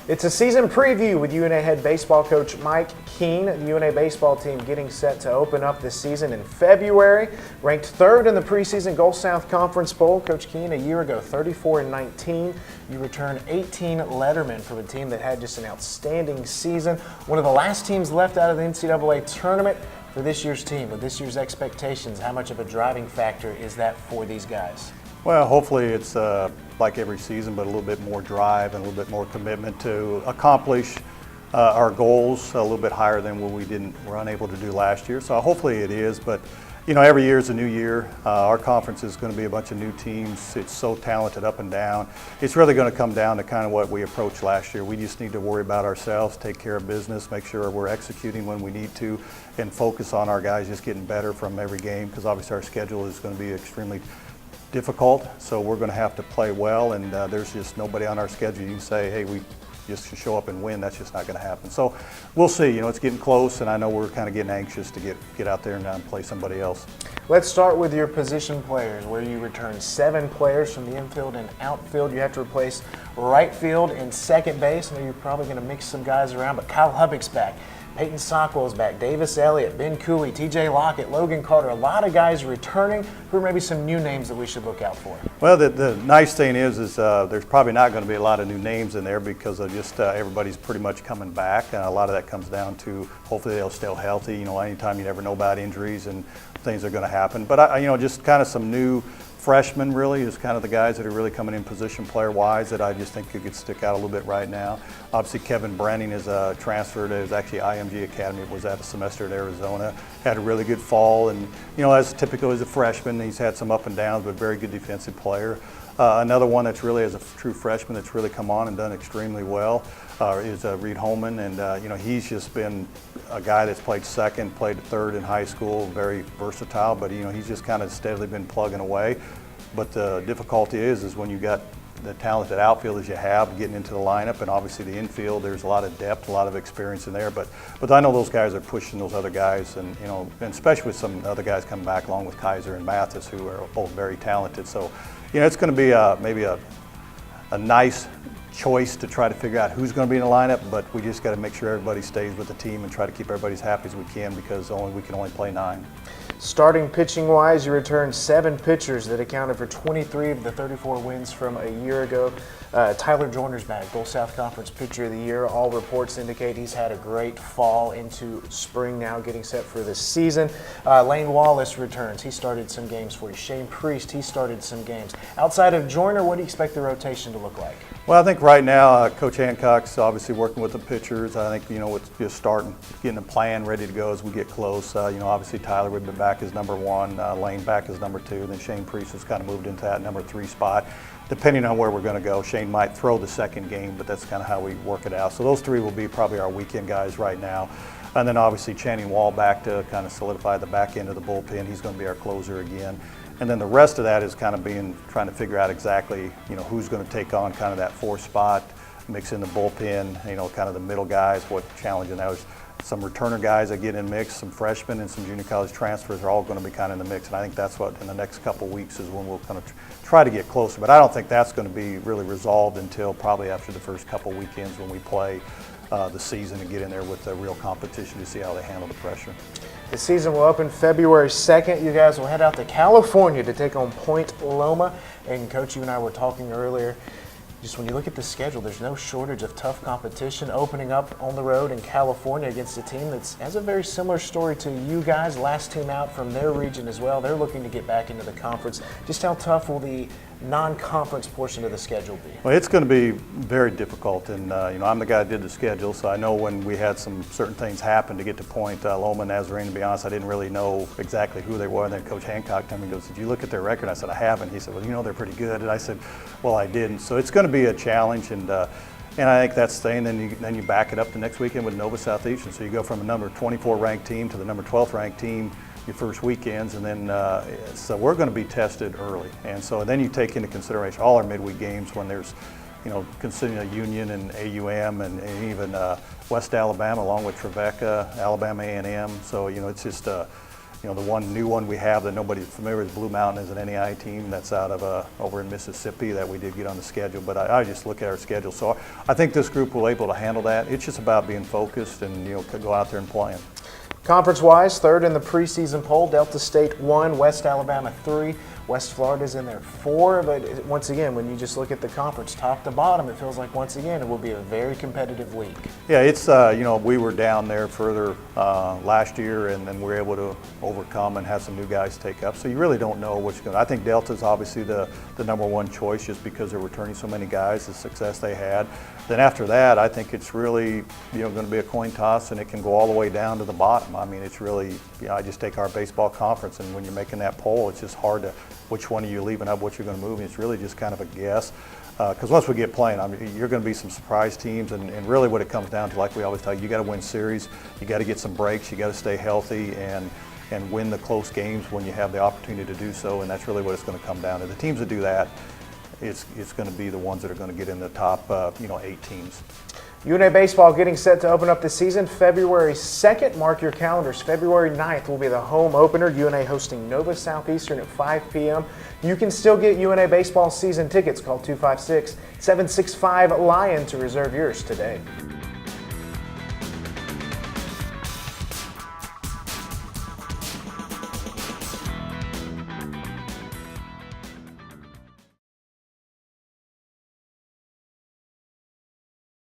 It's a season preview with UNA head baseball coach Mike Keene. The UNA baseball team getting set to open up this season in February. Ranked third in the preseason Gulf South Conference Bowl. Coach Keene, a year ago, 34-19. You return 18 lettermen from a team that had just an outstanding season. One of the last teams left out of the NCAA tournament. For this year's team, with this year's expectations, how much of a driving factor is that for these guys? Well, hopefully it's like every season, but a little bit more drive and a little bit more commitment to accomplish our goals a little bit higher than what we were unable to do last year. So hopefully it is, but you know, every year is a new year. Our conference is going to be a bunch of new teams. It's so talented up and down. It's really going to come down to kind of what we approached last year. We just need to worry about ourselves, take care of business, make sure we're executing when we need to, and focus on our guys just getting better from every game, because obviously our schedule is going to be extremely difficult. So we're going to have to play well, and there's just nobody on our schedule you can say, hey, we just to show up and win. That's just not going to happen. So we'll see. You know, it's getting close, and I know we're kind of getting anxious to get out there and play somebody else. Let's start with your position players, where you return 7 players from the infield and outfield. You have to replace right field and second base. I know you're probably going to mix some guys around, but Kyle Hubbock's back. Peyton Sockwell's back, Davis Elliott, Ben Cooley, TJ Lockett, Logan Carter, a lot of guys returning. Who are maybe some new names that we should look out for? Well, the nice thing is there's probably not going to be a lot of new names in there because of just everybody's pretty much coming back. A lot of that comes down to hopefully they'll stay healthy. You know, anytime you never know about injuries and things are going to happen. But, you know, just kind of some new freshmen really is kind of the guys that are really coming in position player-wise that I just think could stick out a little bit right now. Obviously, Kevin Branning is transferred. It was actually IMG Academy. Was at a semester at Arizona. Had a really good fall, and you know, as typical as a freshman, he's had some up and downs, but very good defensive player. Another one that's really, as a true freshman, that's really come on and done extremely well is Reed Holman, and you know, he's just been a guy that's played second, played third in high school, very versatile, but you know, he's just kind of steadily been plugging away. But the difficulty is when you got the talented outfielders you have getting into the lineup, and obviously the infield, there's a lot of depth, a lot of experience in there. But I know those guys are pushing those other guys, and you know, and especially with some other guys coming back along with Kaiser and Mathis, who are both very talented. So, you know, it's going to be maybe a nice choice to try to figure out who's going to be in the lineup, but we just got to make sure everybody stays with the team and try to keep everybody as happy as we can, because we can only play 9. Starting pitching-wise, you returned 7 pitchers that accounted for 23 of the 34 wins from a year ago. Tyler Joyner's back, Gulf South Conference Pitcher of the Year. All reports indicate he's had a great fall into spring now, getting set for this season. Lane Wallace returns. He started some games for you. Shane Priest, he started some games. Outside of Joyner, what do you expect the rotation to look like? Well, I think right now Coach Hancock's obviously working with the pitchers. I think, you know, it's just starting, getting a plan ready to go as we get close. You know, obviously Tyler would be back as number 1, Lane back as number 2, and then Shane Priest has kind of moved into that number 3 spot. Depending on where we're going to go, Shane might throw the second game, but that's kind of how we work it out. So those 3 will be probably our weekend guys right now. And then obviously Channing Wall back to kind of solidify the back end of the bullpen. He's going to be our closer again. And then the rest of that is kind of trying to figure out exactly, you know, who's going to take on kind of that 4th spot, mix in the bullpen, you know, kind of the middle guys, what challenging that was. Some returner guys that get in mix, some freshmen and some junior college transfers are all going to be kind of in the mix. And I think that's what in the next couple weeks is when we'll kind of try to get closer. But I don't think that's going to be really resolved until probably after the first couple weekends when we play the season and get in there with the real competition to see how they handle the pressure. The season will open February 2nd. You guys will head out to California to take on Point Loma. And Coach, you and I were talking earlier. Just when you look at the schedule, there's no shortage of tough competition opening up on the road in California against a team that has a very similar story to you guys. Last team out from their region as well. They're looking to get back into the conference. Just how tough will the non-conference portion of the schedule be? Well, it's going to be very difficult, and you know, I'm the guy that did the schedule, so I know when we had some certain things happen to get to Point Loma and Nazarene. To be honest, I didn't really know exactly who they were, and then Coach Hancock told me, he goes, "Did you look at their record?" I said, "I haven't." He said, "Well, you know, they're pretty good." And I said, "Well, I didn't." So it's going to be a challenge, and I think that's the thing. Then you back it up the next weekend with Nova Southeastern, so you go from a number 24 ranked team to the number 12th ranked team your first weekends, and then so we're going to be tested early, and so then you take into consideration all our midweek games when there's, you know, considering a Union and AUM and even West Alabama along with Trevecca, Alabama A&M. So you know, it's just You know, the one new one we have that nobody's familiar with, Blue Mountain, is an NEI team that's out of over in Mississippi that we did get on the schedule. But I just look at our schedule. So I think this group will be able to handle that. It's just about being focused and, you know, go out there and playing. Conference-wise, third in the preseason poll, Delta State 1, West Alabama 3, West Florida's in there 4. But once again, when you just look at the conference top to bottom, it feels like once again it will be a very competitive league. Yeah, it's you know, we were down there further last year, and then we were able to overcome and have some new guys take up. So you really don't know what's going to. I think Delta's obviously the number one choice just because they're returning so many guys, the success they had. Then after that, I think it's really, you know, going to be a coin toss, and it can go all the way down to the bottom. I mean, it's really, you know, I just take our baseball conference, and when you're making that poll, it's just hard to, which one are you leaving up, what you're going to move. And it's really just kind of a guess. Because once we get playing, I mean, you're going to be some surprise teams, and really what it comes down to, like we always tell you, you got to win series, you got to get some breaks, you got to stay healthy, and win the close games when you have the opportunity to do so. And that's really what it's going to come down to. The teams that do that, it's going to be the ones that are going to get in the top, you know, 8 teams. UNA baseball getting set to open up the season February 2nd. Mark your calendars. February 9th will be the home opener. UNA hosting Nova Southeastern at 5 p.m. You can still get UNA baseball season tickets. Call 256-765-LION to reserve yours today.